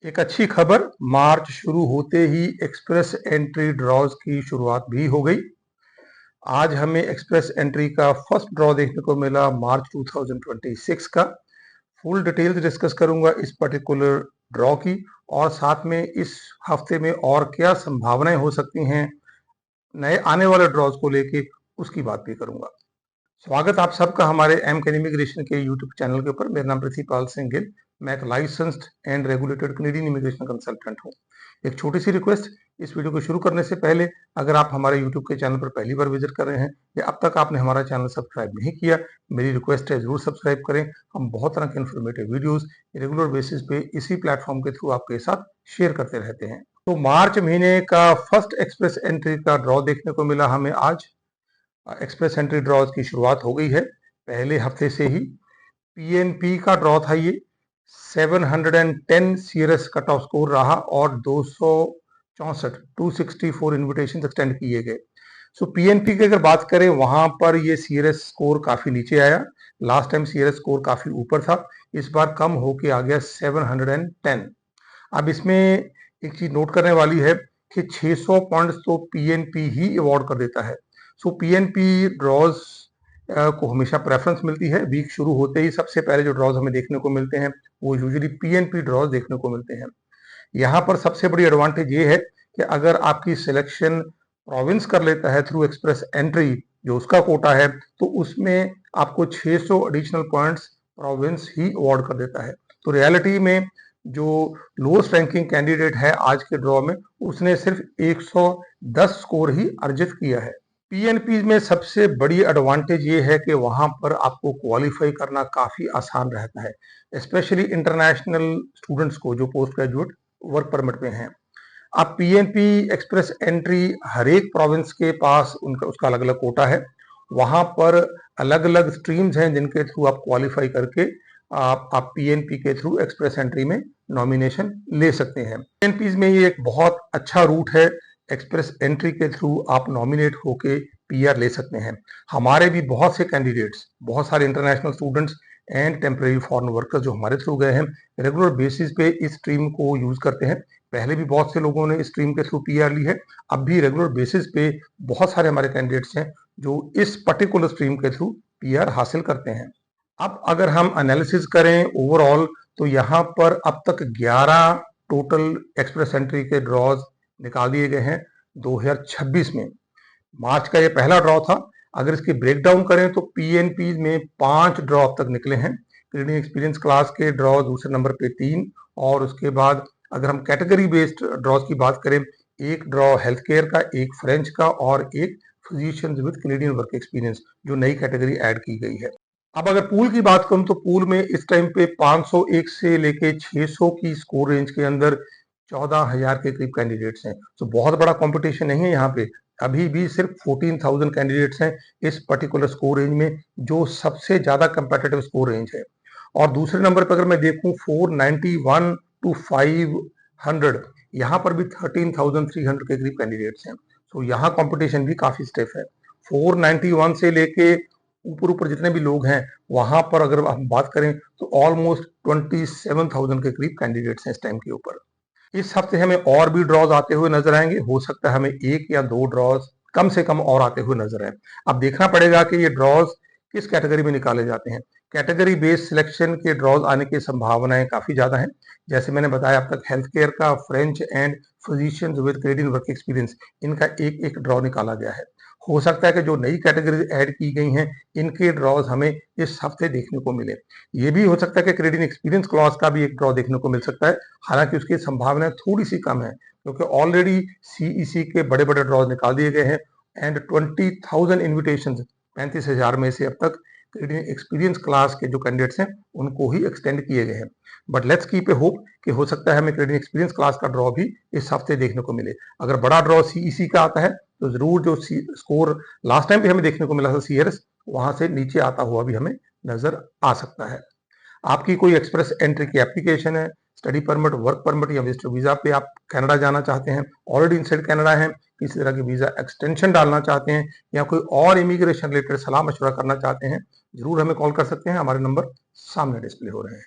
एक अच्छी खबर, मार्च शुरू होते ही एक्सप्रेस एंट्री ड्रॉज की शुरुआत भी हो गई। आज हमें एक्सप्रेस एंट्री का फर्स्ट ड्रॉ देखने को मिला मार्च 2026 का। फुल डिटेल्स डिस्कस करूंगा इस पर्टिकुलर ड्रॉ की, और साथ में इस हफ्ते में और क्या संभावनाएं हो सकती हैं नए आने वाले ड्रॉज को लेके, उसकी बात भी करूंगा। स्वागत आप सबका हमारे एम कैन इमिग्रेशन के यूट्यूब चैनल के ऊपर। मेरा नाम पृथ्वीपाल सिंह गिल, मैं एक licensed and regulated Canadian immigration consultant हूँ। एक छोटी सी रिक्वेस्ट, इस वीडियो को शुरू करने से पहले अगर आप हमारे यूट्यूब के चैनल पर पहली बार विजिट कर रहे हैं या अब तक आपने हमारा चैनल सब्सक्राइब नहीं किया, मेरी रिक्वेस्ट है जरूर सब्सक्राइब करें। हम बहुत तरह के इन्फॉर्मेटिव वीडियोस रेगुलर बेसिस पे इसी प्लेटफॉर्म के थ्रू आपके साथ शेयर करते रहते हैं। तो मार्च महीने का फर्स्ट एक्सप्रेस एंट्री का ड्रॉ देखने को मिला हमें आज। एक्सप्रेस एंट्री ड्रॉज की शुरुआत हो गई है पहले हफ्ते से ही। पीएनपी का ड्रॉ था ये, 710 सीआरएस कट ऑफ स्कोर रहा और 264 इन्विटेशन एक्सटेंड किए गए। सो पीएनपी की अगर बात करें, वहां पर ये सीआरएस स्कोर काफी नीचे आया। लास्ट टाइम सीआरएस स्कोर काफी ऊपर था, इस बार कम होके आ गया 710। अब इसमें एक चीज नोट करने वाली है कि 600 पॉइंट्स तो पीएनपी ही अवार्ड कर देता है। सो पीएनपी ड्रॉज को हमेशा प्रेफरेंस मिलती है। वीक शुरू होते ही सबसे पहले जो ड्रॉज हमें देखने को मिलते हैं वो यूजुअली पीएनपी ड्रॉज देखने को मिलते हैं। यहाँ पर सबसे बड़ी एडवांटेज ये है कि अगर आपकी सिलेक्शन प्रोविंस कर लेता है थ्रू एक्सप्रेस एंट्री, जो उसका कोटा है, तो उसमें आपको 600 एडिशनल पॉइंट्स प्रोविंस ही अवार्ड कर देता है। तो रियलिटी में जो लोएस्ट रैंकिंग कैंडिडेट है आज के ड्रॉ में, उसने सिर्फ 110 स्कोर ही अर्जित किया है। पीएनपी में सबसे बड़ी एडवांटेज ये है कि वहां पर आपको क्वालिफाई करना काफी आसान रहता है, स्पेशली इंटरनेशनल स्टूडेंट्स को जो पोस्ट ग्रेजुएट वर्क परमिट में हैं। अब पीएनपी एक्सप्रेस एंट्री हर एक प्रोविंस के पास उसका अलग अलग कोटा है। वहां पर अलग अलग स्ट्रीम्स हैं जिनके थ्रू आप क्वालिफाई करके आप पीएनपी के थ्रू एक्सप्रेस एंट्री में नॉमिनेशन ले सकते हैं। पीएनपी में ये एक बहुत अच्छा रूट है, एक्सप्रेस एंट्री के थ्रू आप नॉमिनेट होके पीआर ले सकते हैं। हमारे भी बहुत से कैंडिडेट्स, बहुत सारे international students and temporary foreign workers जो हमारे थ्रू गए हैं, रेगुलर बेसिस पे इस स्ट्रीम को यूज करते हैं। पहले भी बहुत से लोगों ने इस स्ट्रीम के थ्रू पीआर ली है। अब भी रेगुलर बेसिस पे बहुत सारे हमारे कैंडिडेट्स हैं जो इस पर्टिकुलर स्ट्रीम के थ्रू पीआर हासिल करते हैं। अब अगर हम एनालिसिस करें ओवरऑल, तो यहाँ पर अब तक 11 टोटल एक्सप्रेस एंट्री के ड्रॉज निकाल दिए गए हैं 2026 में। मार्च का ये पहला ड्रॉ था। अगर इसकी ब्रेकडाउन करें तो पीएनपी में 5 ड्रॉ अब तक निकले हैं। क्रेडिट एक्सपीरियंस क्लास के ड्रॉ दूसरे नंबर पे 3, और उसके बाद अगर हम कैटेगरी बेस्ड ड्रॉज की बात करें, एक ड्रॉ हेल्थ केयर का, एक फ्रेंच का और एक physicians with Canadian work experience, जो नई कैटेगरी ऐड की गई है। अब अगर पूल की बात करूं तो पूल में इस टाइम पे 501 से लेके 600 की स्कोर रेंज के अंदर 14,000 के करीब कैंडिडेट्स हैं। तो बहुत बड़ा कंपटीशन नहीं है यहाँ पे। अभी भी सिर्फ 14,000 कैंडिडेट्स हैं इस पर्टिकुलर स्कोर रेंज में, जो सबसे ज्यादा कंपेटिटिव स्कोर रेंज है। और दूसरे नंबर पर अगर मैं देखूं 491 टू 500, यहाँ पर भी 13,300 के करीब कैंडिडेट्स हैं। तो यहाँ कंपटीशन भी काफी स्टिफ है। 491 से लेके ऊपर जितने भी लोग हैं, वहां पर अगर हम बात करें तो ऑलमोस्ट 27,000 के करीब कैंडिडेट्स हैं इस टाइम के ऊपर। इस हफ्ते हमें और भी ड्रॉज आते हुए नजर आएंगे। हो सकता है हमें 1 या 2 ड्रॉज कम से कम और आते हुए नजर आए। अब देखना पड़ेगा कि ये ड्रॉज किस कैटेगरी में निकाले जाते हैं। कैटेगरी बेस्ड सिलेक्शन के ड्रॉज आने की संभावनाएं काफी ज्यादा हैं। जैसे मैंने बताया, अब तक हेल्थ केयर का, French and physicians with Canadian work experience, इनका एक एक ड्रॉ निकाला गया है। हो सकता है कि जो नई कैटेगरी ऐड की गई हैं, इनके ड्रॉज हमें इस हफ्ते देखने को मिले। ये भी हो सकता है कि कैनेडियन एक्सपीरियंस क्लॉज का भी एक ड्रॉ देखने को मिल सकता है, हालांकि उसकी संभावना थोड़ी सी कम है, क्योंकि ऑलरेडी सीईसी के बड़े बड़े ड्रॉज निकाल दिए गए हैं एंड 20,000 इन्विटेशन, 35,000 में से अब तक कैनेडियन एक्सपीरियंस क्लास के जो कैंडिडेट्स हैं उनको ही एक्सटेंड किए गए हैं। But let's keep a hope कि हो सकता है हमें कैनेडियन एक्सपीरियंस क्लास का ड्रॉ भी इस हफ्ते देखने को मिले। अगर बड़ा ड्रॉ सीईसी का आता है तो जरूर जो स्कोर लास्ट टाइम भी हमें देखने को मिला था सीआरएस, वहां से नीचे आता हुआ भी हमें नजर आ सकता है। आपकी कोई एक्सप्रेस एंट्री की एप्लीकेशन है, स्टडी परमिट, वर्क परमिट या विजिटर वीजा पे आप कनाडा जाना चाहते हैं, ऑलरेडी इनसाइड कनाडा हैं, किसी तरह की वीजा एक्सटेंशन डालना चाहते हैं, या कोई और इमिग्रेशन रिलेटेड सलाह मशवरा करना चाहते हैं, जरूर हमें कॉल कर सकते हैं। हमारे नंबर सामने डिस्प्ले हो रहे हैं।